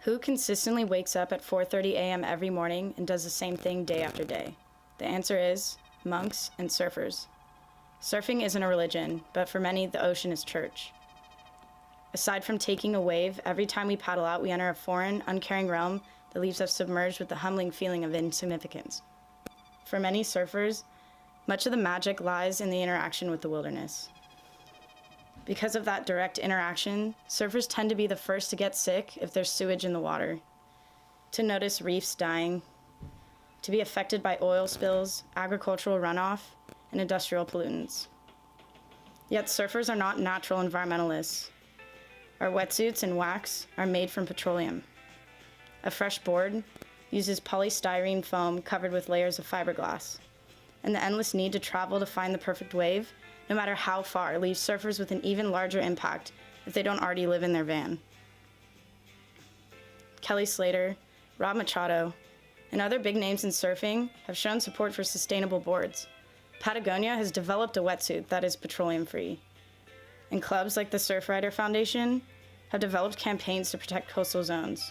Who consistently wakes up at 4:30 a.m. every morning and does the same thing day after day? The answer is monks and surfers. Surfing isn't a religion, but for many, the ocean is church. Aside from taking a wave, every time we paddle out, we enter a foreign, uncaring realm that leaves us submerged with the humbling feeling of insignificance. For many surfers, much of the magic lies in the interaction with the wilderness. Because of that direct interaction, surfers tend to be the first to get sick if there's sewage in the water, to notice reefs dying, to be affected by oil spills, agricultural runoff, and industrial pollutants. Yet surfers are not natural environmentalists. Our wetsuits and wax are made from petroleum. A fresh board uses polystyrene foam covered with layers of fiberglass, and the endless need to travel to find the perfect wave, no matter how far, leaves surfers with an even larger impact if they don't already live in their van. Kelly Slater, Rob Machado, and other big names in surfing have shown support for sustainable boards. Patagonia has developed a wetsuit that is petroleum-free. And clubs like the Surfrider Foundation have developed campaigns to protect coastal zones.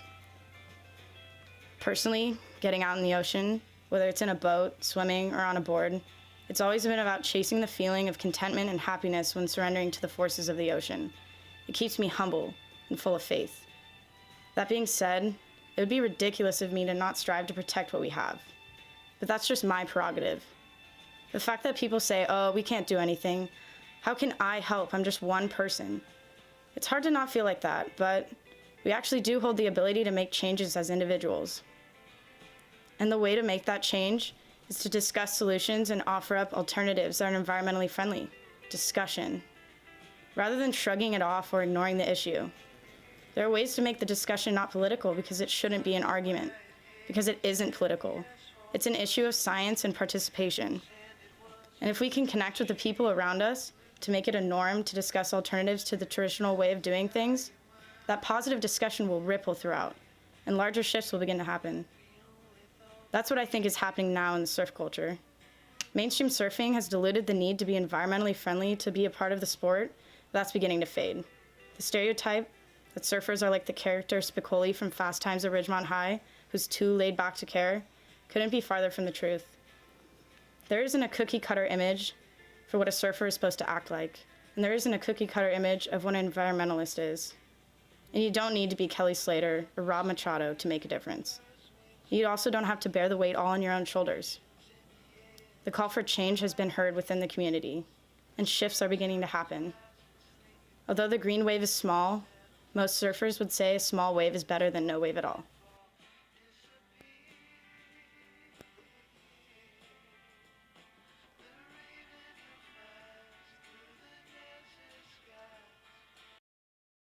Personally, getting out in the ocean, whether it's in a boat, swimming, or on a board, it's always been about chasing the feeling of contentment and happiness when surrendering to the forces of the ocean. It keeps me humble and full of faith. That being said, it would be ridiculous of me to not strive to protect what we have. But that's just my prerogative. The fact that people say, oh, we can't do anything, how can I help? I'm just one person. It's hard to not feel like that, but we actually do hold the ability to make changes as individuals. And the way to make that change is to discuss solutions and offer up alternatives that are environmentally friendly. Discussion. Rather than shrugging it off or ignoring the issue. There are ways to make the discussion not political because it shouldn't be an argument. Because it isn't political. It's an issue of science and participation. And if we can connect with the people around us to make it a norm to discuss alternatives to the traditional way of doing things, that positive discussion will ripple throughout, and larger shifts will begin to happen. That's what I think is happening now in the surf culture. Mainstream surfing has diluted the need to be environmentally friendly to be a part of the sport. That's beginning to fade. The stereotype that surfers are like the character Spicoli from Fast Times at Ridgemont High, who's too laid back to care, couldn't be farther from the truth. There isn't a cookie-cutter image for what a surfer is supposed to act like, and there isn't a cookie-cutter image of what an environmentalist is. And you don't need to be Kelly Slater or Rob Machado to make a difference. You also don't have to bear the weight all on your own shoulders. The call for change has been heard within the community, and shifts are beginning to happen. Although the green wave is small, most surfers would say a small wave is better than no wave at all.